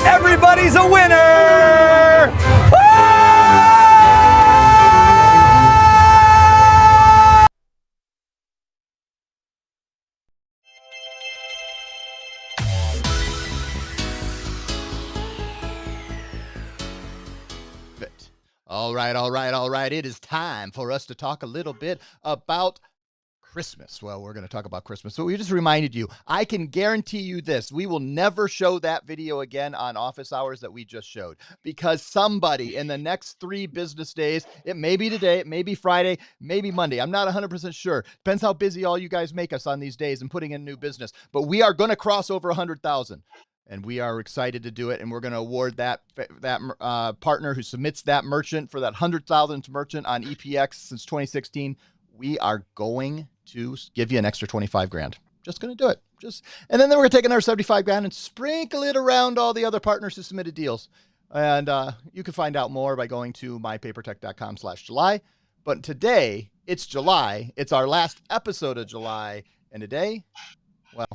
Everybody's a winner! All right. It is time for us to talk a little bit about Christmas. Well, we're going to talk about Christmas. So we just reminded you, I can guarantee you this. We will never show that video again on office hours that we just showed, because somebody in the next 3 business days, it may be today, it may be Friday, maybe Monday. I'm not 100% sure. Depends how busy all you guys make us on these days and putting in new business. But we are going to cross over 100,000. And we are excited to do it, and we're going to award that partner who submits that merchant for that 100,000th merchant on EPX since 2016. We are going to give you an extra 25 grand. Just going to do it. And then we're going to take another 75 grand and sprinkle it around all the other partners who submitted deals. And you can find out more by going to mypapertech.com/July. But today, it's July. It's our last episode of July. And today, well,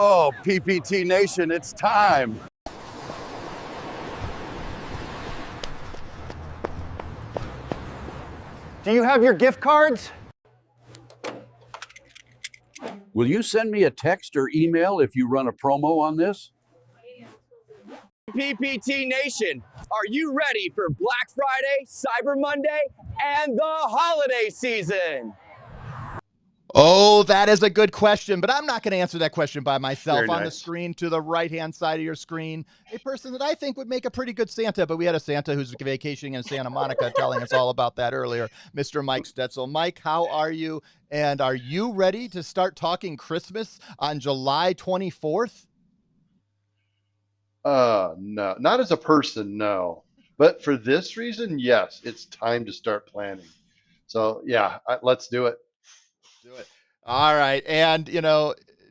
oh, PPT Nation, it's time. do you have your gift cards? Will you send me a text or email if you run a promo on this? PPT Nation, are you ready for Black Friday, Cyber Monday, and the holiday season? Oh, that is a good question, but I'm not going to answer that question by myself. Very On the nice. screen to the right-hand side of your screen, a person that I think would make a pretty good Santa, but we had a Santa who's vacationing in Santa Monica telling us all about that earlier, Mr. Mike Stetzel. Mike, how are you? And are you ready to start talking Christmas on July 24th? No, not as a person, no. But for this reason, yes, it's time to start planning. So yeah, let's do it. Do it. All right. And,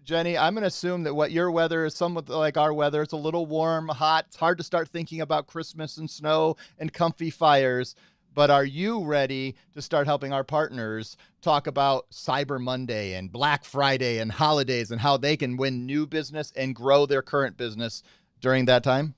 Jenny, I'm going to assume that what your weather is somewhat like our weather. It's a little warm, hot. It's hard to start thinking about Christmas and snow and comfy fires. But are you ready to start helping our partners talk about Cyber Monday and Black Friday and holidays and how they can win new business and grow their current business during that time?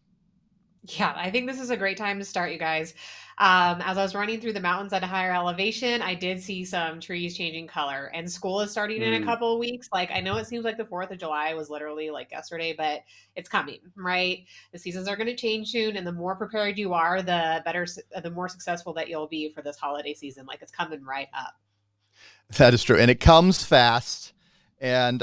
Yeah, I think this is a great time to start, you guys. As I was running through the mountains at a higher elevation, I did see some trees changing color, and school is starting in a couple of weeks. Like, I know it seems like the 4th of July was literally like yesterday, but it's coming, right? The seasons are going to change soon, and the more prepared you are, the better, the more successful that you'll be for this holiday season. Like, it's coming right up. That is true. And it comes fast. And,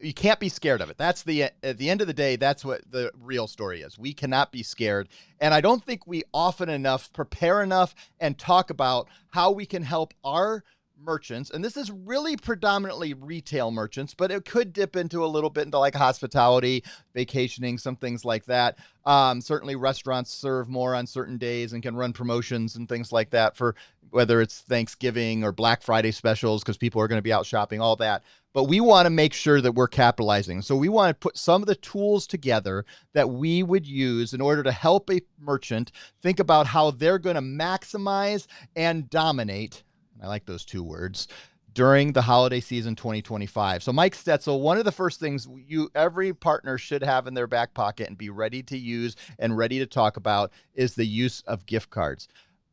you can't be scared of it. At the end of the day, that's what the real story is. We cannot be scared. And I don't think we often enough prepare enough and talk about how we can help our merchants. And this is really predominantly retail merchants, but it could dip into a little bit into like hospitality, vacationing, some things like that. Certainly restaurants serve more on certain days and can run promotions and things like that for whether it's Thanksgiving or Black Friday specials, because people are going to be out shopping, all that. But we want to make sure that we're capitalizing. So we want to put some of the tools together that we would use in order to help a merchant think about how they're going to maximize and dominate. I like those 2 words, during the holiday season 2025. So Mike Stetzel, one of the first things every partner should have in their back pocket and be ready to use and ready to talk about is the use of gift cards.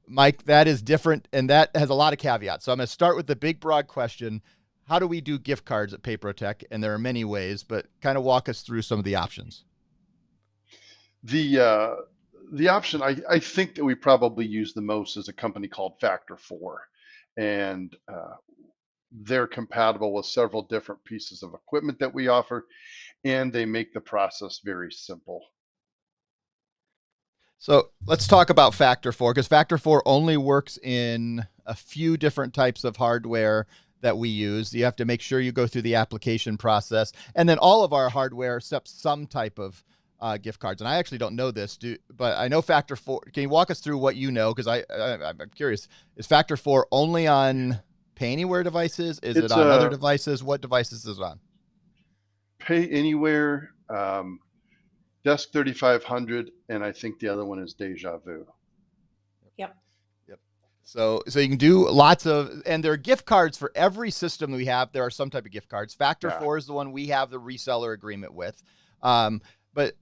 Mike, that is different, and that has a lot of caveats. So I'm going to start with the big, broad question. How do we do gift cards at PayProTec? And there are many ways, but kind of walk us through some of the options. The The option I think that we probably use the most is a company called Factor 4. And they're compatible with several different pieces of equipment that we offer, and they make the process very simple. So let's talk about Factor 4, because Factor 4 only works in a few different types of hardware that we use. You have to make sure you go through the application process. And then all of our hardware accepts some type of gift cards. And I actually don't know this, but I know Factor 4. Can you walk us through what you know? Because I'm curious. Is Factor 4 only on Pay Anywhere devices? Is it It's on other a devices? What devices is it on? Pay Anywhere, Desk 3500, and I think the other one is Deja Vu. Yep. Yep. So you can do lots of, and there are gift cards for every system that we have. There are some type of gift cards. Factor Yeah. 4 is the one we have the reseller agreement with. But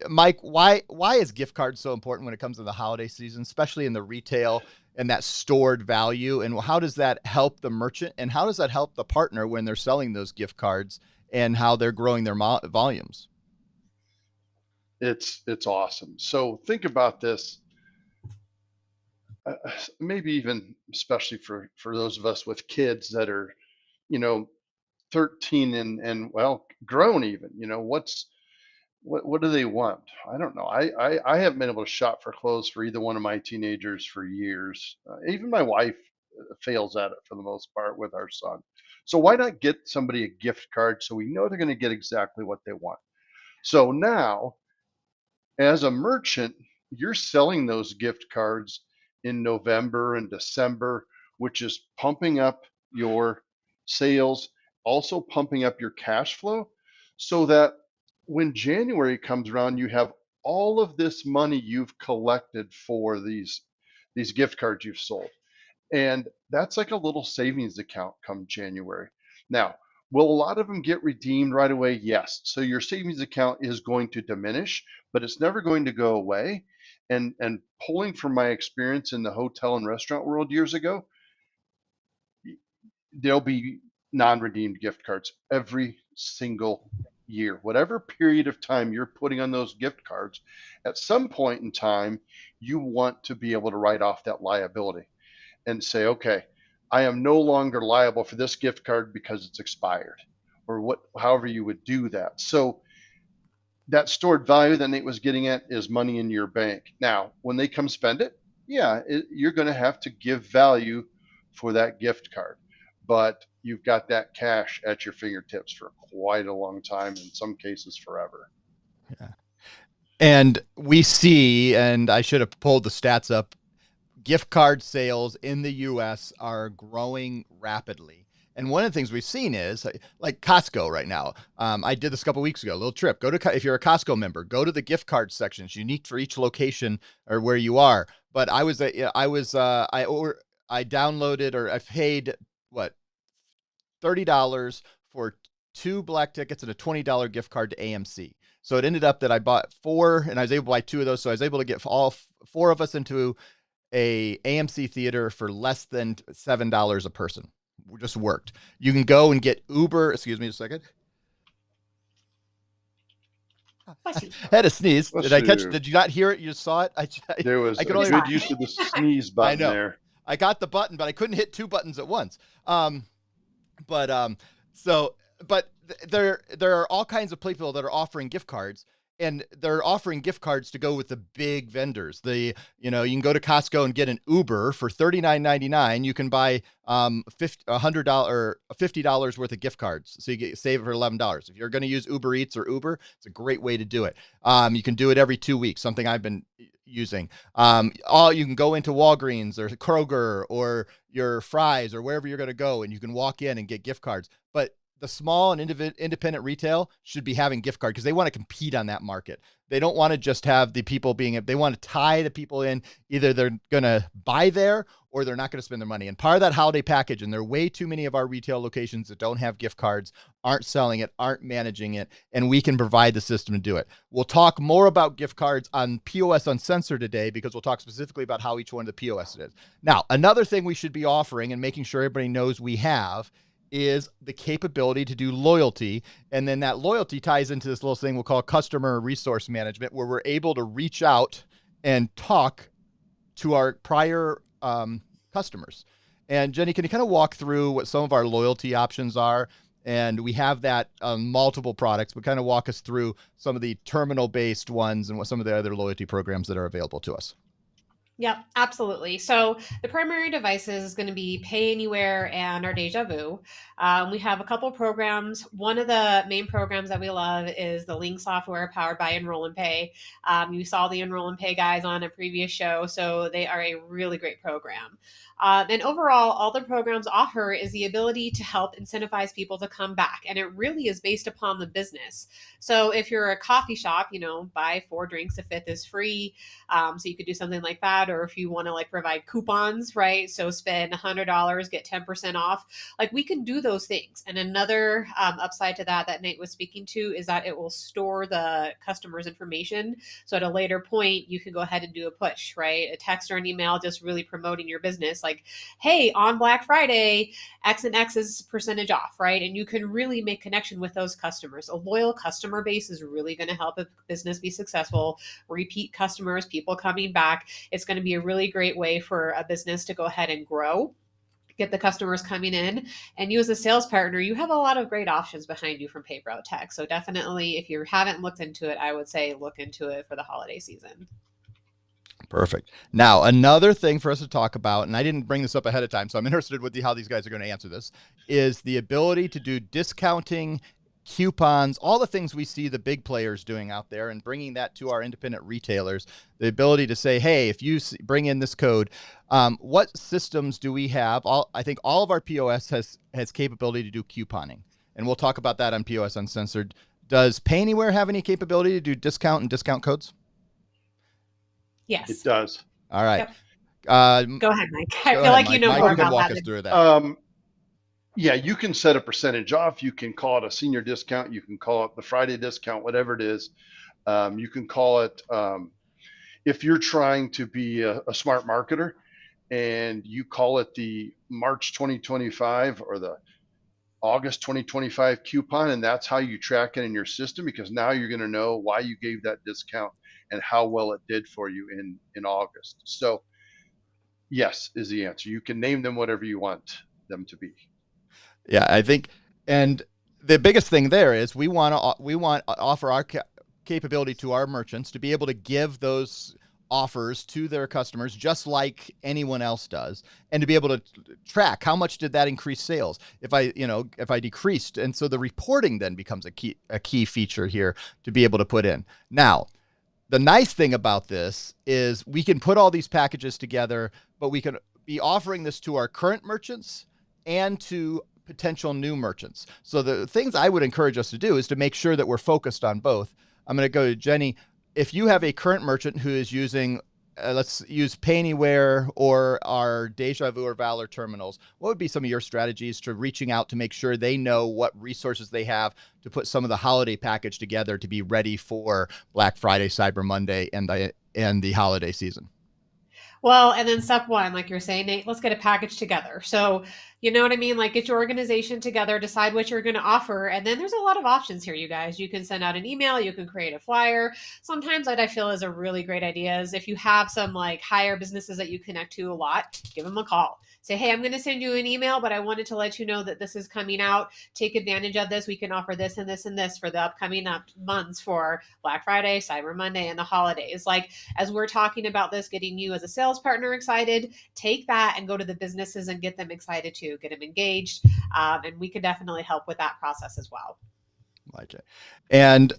Mike, why is gift cards so important when it comes to the holiday season, especially in the retail and that stored value? And how does that help the merchant? And how does that help the partner when they're selling those gift cards and how they're growing their volumes? It's awesome. So think about this. Maybe even especially for those of us with kids that are, you know, 13 and well grown even. What do they want? I don't know. I haven't been able to shop for clothes for either one of my teenagers for years. Even my wife fails at it for the most part with our son. So why not get somebody a gift card so we know they're going to get exactly what they want? So now, as a merchant, you're selling those gift cards in November and December, which is pumping up your sales, also pumping up your cash flow, so that when January comes around, you have all of this money you've collected for these gift cards you've sold. And that's like a little savings account come January. Now, will a lot of them get redeemed right away? Yes. So your savings account is going to diminish, but it's never going to go away. And pulling from my experience in the hotel and restaurant world years ago, there'll be non-redeemed gift cards every single year. Whatever period of time you're putting on those gift cards, at some point in time, you want to be able to write off that liability and say, okay, I am no longer liable for this gift card because it's expired, or however you would do that. So that stored value that Nate was getting at is money in your bank. Now, when they come spend it, yeah, you're going to have to give value for that gift card, but you've got that cash at your fingertips for quite a long time, in some cases forever. Yeah. And we see, and I should have pulled the stats up, gift card sales in the US are growing rapidly. And one of the things we've seen is like Costco right now. I did this a couple weeks ago, a little trip. If you're a Costco member, go to the gift card section. It's unique for each location or where you are. But I downloaded, or I paid what, $30 for 2 black tickets and a $20 gift card to AMC. So it ended up that I bought 4 and I was able to buy 2 of those. So I was able to get all 4 of us into a AMC theater for less than $7 a person. It just worked. You can go and get Uber. Excuse me a second. I had a sneeze. Did you not hear it? You just saw it? There was good use of the sneeze button there. I got the button, but I couldn't hit 2 buttons at once. But there are all kinds of people that are offering gift cards, and they're offering gift cards to go with the big vendors. You can go to Costco and get an Uber for $39.99. You can buy $50 worth of gift cards, so you save for $11. If you're going to use Uber Eats or Uber, it's a great way to do it. You can do it every 2 weeks, something I've been using. You can go into Walgreens or Kroger or your Fry's or wherever you're going to go, and you can walk in and get gift cards. But the small and independent retail should be having gift card because they want to compete on that market. They don't want to just have the people they want to tie the people in. Either they're going to buy there or they're not going to spend their money. And part of that holiday package, and there are way too many of our retail locations that don't have gift cards, aren't selling it, aren't managing it, and we can provide the system to do it. We'll talk more about gift cards on POS Uncensored today because we'll talk specifically about how each one of the POS is. Now, another thing we should be offering and making sure everybody knows we have is the capability to do loyalty. And then that loyalty ties into this little thing we'll call customer resource management, where we're able to reach out and talk to our prior customers. And Jenny, can you kind of walk through what some of our loyalty options are? And we have that multiple products, but kind of walk us through some of the terminal-based ones and what some of the other loyalty programs that are available to us. Yep, absolutely. So the primary devices is going to be Pay Anywhere and our Deja Vu. We have a couple programs. One of the main programs that we love is the Link software powered by Enroll and Pay. You saw the Enroll and Pay guys on a previous show, so they are a really great program. And overall, all the programs offer is the ability to help incentivize people to come back. And it really is based upon the business. So if you're a coffee shop, buy 4 drinks, the fifth is free. So you could do something like that. Or if you want to like provide coupons, right? So spend $100, get 10% off. Like we can do those things. And another upside to that Nate was speaking to is that it will store the customer's information. So at a later point, you can go ahead and do a push, right? A text or an email just really promoting your business. Like, hey, on Black Friday, X and X is percentage off, right? And you can really make connection with those customers. A loyal customer base is really going to help a business be successful. Repeat customers, people coming back. It's going to be a really great way for a business to go ahead and grow, get the customers coming in, and you as a sales partner, you have a lot of great options behind you from PayProTec. So definitely, if you haven't looked into it, I would say look into it for the holiday season. Perfect. Now, another thing for us to talk about, and I didn't bring this up ahead of time, so I'm interested with how these guys are going to answer this, is the ability to do discounting, coupons, all the things we see the big players doing out there, and bringing that to our independent retailers. The ability to say, hey, if you bring in this code, what systems do we have? I think all of our POS has capability to do couponing, and we'll talk about that on POS Uncensored. Does Pay Anywhere have any capability to do discount and discount codes? Yes. It does. All right. Yep. Go ahead, Mike. I feel like Mike. you know Mike, more you can about walk that. us through that. Yeah, you can set a percentage off. You can call it a senior discount. You can call it the Friday discount, whatever it is. You can call it, if you're trying to be a smart marketer and you call it the March 2025 or the August 2025 coupon, and that's how you track it in your system, because now you're going to know why you gave that discount and how well it did for you in August. So yes is the answer. You can name them whatever you want them to be. Yeah, I think, and the biggest thing there is we want to offer our capability to our merchants to be able to give those offers to their customers just like anyone else does, and to be able to track how much did that increase sales if I decreased. And so the reporting then becomes a key feature here to be able to put in. Now, the nice thing about this is we can put all these packages together, but we can be offering this to our current merchants and to potential new merchants. So the things I would encourage us to do is to make sure that we're focused on both. I'm going to go to Jenny. If you have a current merchant who is using, let's use Pay Anywhere or our Deja Vu or Valor terminals, what would be some of your strategies to reaching out to make sure they know what resources they have to put some of the holiday package together to be ready for Black Friday, Cyber Monday, and the holiday season? Well, and then step one, like you're saying, Nate, let's get a package together. So, you know what I mean? Like get your organization together, decide what you're going to offer. And then there's a lot of options here, you guys. You can send out an email, you can create a flyer. Sometimes what I feel is a really great idea is if you have some like higher businesses that you connect to a lot, give them a call. Say, hey, I'm going to send you an email, but I wanted to let you know that this is coming out. Take advantage of this. We can offer this and this and this for the upcoming months for Black Friday, Cyber Monday, and the holidays. Like as we're talking about this, getting you as a sales partner excited, take that and go to the businesses and get them excited too, get them engaged. And we can definitely help with that process as well. Like it. And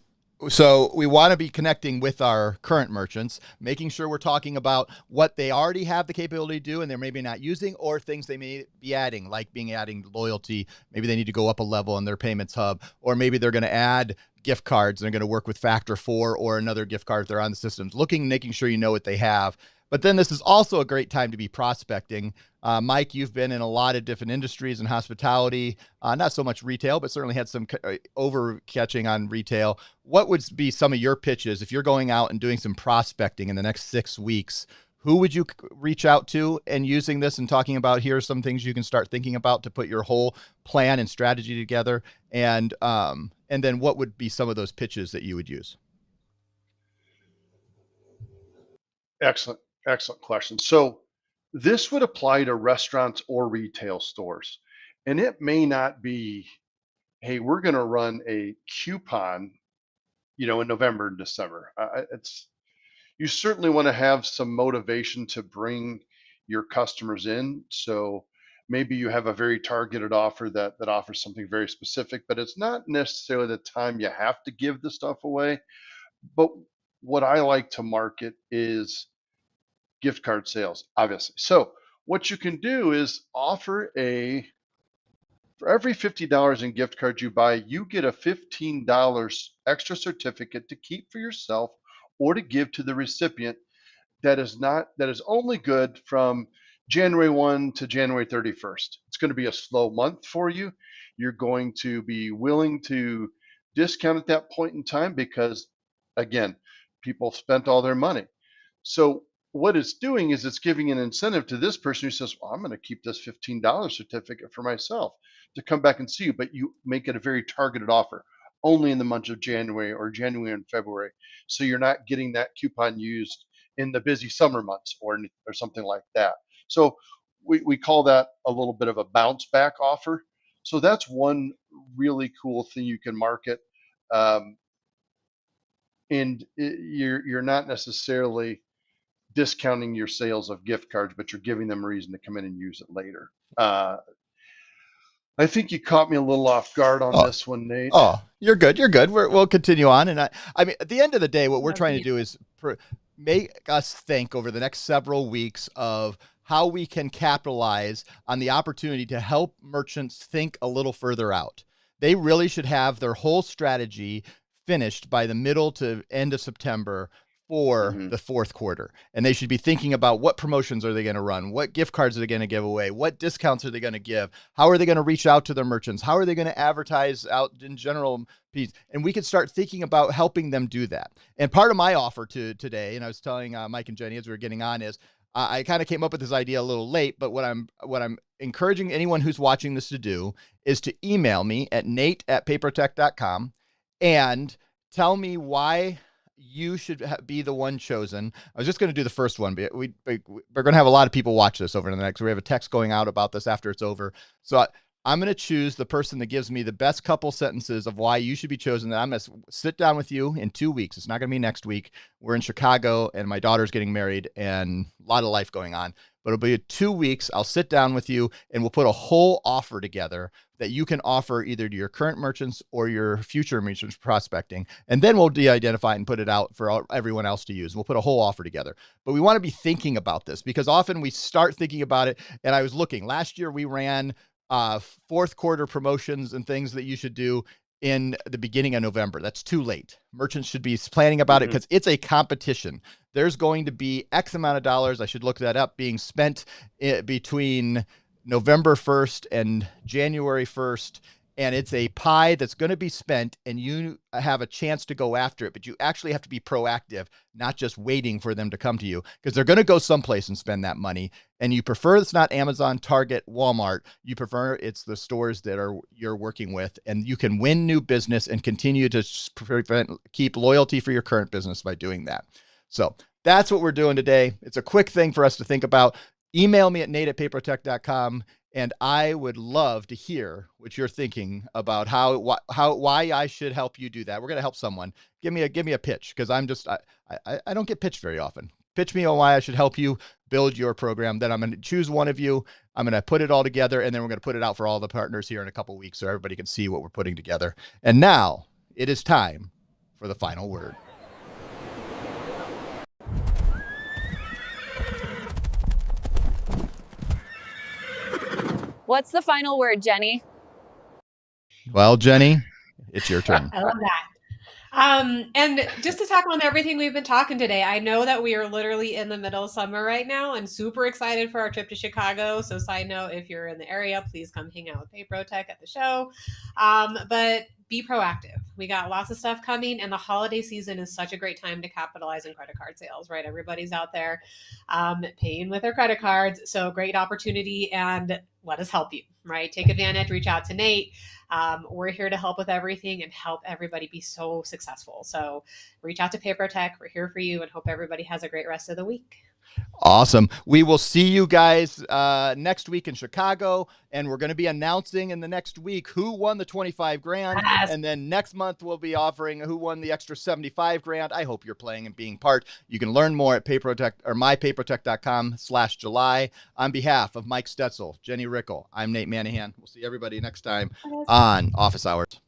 so we want to be connecting with our current merchants, making sure we're talking about what they already have the capability to do and they're maybe not using, or things they may be adding, like adding loyalty. Maybe they need to go up a level in their payments hub, or maybe they're going to add gift cards and they're going to work with Factor 4 or another gift card if they're on the systems. Making sure you know what they have. But then this is also a great time to be prospecting. Mike, you've been in a lot of different industries and hospitality, not so much retail, but certainly had some over catching on retail. What would be some of your pitches if you're going out and doing some prospecting in the next 6 weeks? Who would you reach out to and using this and talking about here are some things you can start thinking about to put your whole plan and strategy together? And then what would be some of those pitches that you would use? Excellent, excellent question. So this would apply to restaurants or retail stores. And it may not be, hey, we're going to run a coupon, in November and December. It's You certainly want to have some motivation to bring your customers in. So maybe you have a very targeted offer that offers something very specific, but it's not necessarily the time you have to give the stuff away. But what I like to market is gift card sales, obviously. So what you can do is offer for every $50 in gift cards you buy, you get a $15 extra certificate to keep for yourself or to give to the recipient that is only good from January 1 to January 31st. It's going to be a slow month for you. You're going to be willing to discount at that point in time because, again, people spent all their money. So what it's doing is it's giving an incentive to this person who says, well, I'm going to keep this $15 certificate for myself to come back and see you, but you make it a very targeted offer only in the month of January or January and February. So you're not getting that coupon used in the busy summer months or something like that. So we call that a little bit of a bounce back offer. So that's one really cool thing you can market. And you're not necessarily discounting your sales of gift cards, but you're giving them a reason to come in and use it later. I think you caught me a little off guard on Oh, this one, Nate. oh, you're good. You're good. We'll continue on. And I mean, at the end of the day, what we're trying to do is make us think over the next several weeks of how we can capitalize on the opportunity to help merchants think a little further out. They really should have their whole strategy finished by the middle to end of September for Mm-hmm. the fourth quarter. And they should be thinking about what promotions are they going to run? What gift cards are they going to give away? What discounts are they going to give? How are they going to reach out to their merchants? How are they going to advertise out in general? And we could start thinking about helping them do that. And part of my offer to today, and I was telling Mike and Jenny as we were getting on, is I kind of came up with this idea a little late, but what I'm encouraging anyone who's watching this to do is to email me at nate@PayProTec.com and tell me why you should be the one chosen. I was just going to do the first one, but we're going to have a lot of people watch this over the next. We have a text going out about this after it's over. So I'm going to choose the person that gives me the best couple sentences of why you should be chosen. I'm going to sit down with you in 2 weeks. It's not going to be next week. We're in Chicago and my daughter's getting married and a lot of life going on. But it'll be 2 weeks. I'll sit down with you and we'll put a whole offer together that you can offer either to your current merchants or your future merchants prospecting. And then we'll de-identify and put it out for everyone else to use. We'll put a whole offer together. But we want to be thinking about this because often we start thinking about it. And I was looking, last year we ran fourth quarter promotions and things that you should do in the beginning of November. That's too late. Merchants should be planning about it because it's a competition. There's going to be X amount of dollars, I should look that up, being spent between November 1st and January 1st. And it's a pie that's going to be spent and you have a chance to go after it, but you actually have to be proactive, not just waiting for them to come to you because they're going to go someplace and spend that money. And you prefer it's not Amazon, Target, Walmart. You prefer it's the stores that you're working with, and you can win new business and continue to keep loyalty for your current business by doing that. So that's what we're doing today. It's a quick thing for us to think about. Email me at nate@PayProTec.com. And I would love to hear what you're thinking about why I should help you do that. We're going to help someone. Give me a pitch because I don't get pitched very often. Pitch me on why I should help you build your program. Then I'm going to choose one of you. I'm going to put it all together, and then we're going to put it out for all the partners here in a couple of weeks so everybody can see what we're putting together. And now it is time for the final word. What's the final word, Jenny? Well, Jenny, it's your turn. I love that. And just to tackle on everything we've been talking today, I know that we are literally in the middle of summer right now and super excited for our trip to Chicago. So side note, if you're in the area, please come hang out with PayProTec at the show. But be proactive. We got lots of stuff coming, and the holiday season is such a great time to capitalize on credit card sales, right? Everybody's out there paying with their credit cards. So great opportunity. And let us help you, right? Take advantage, reach out to Nate. We're here to help with everything and help everybody be so successful. So reach out to PayProTec. We're here for you and hope everybody has a great rest of the week. Awesome. We will see you guys next week in Chicago, and we're going to be announcing in the next week who won the 25 grand. Yes. And then next month we'll be offering who won the extra 75 grand. I hope you're playing and being part. You can learn more at PayProTec or mypayprotec.com/July. On behalf of Mike Stetzel, Jenny Rickel, I'm Nate Manahan. We'll see everybody next time on Office Hours.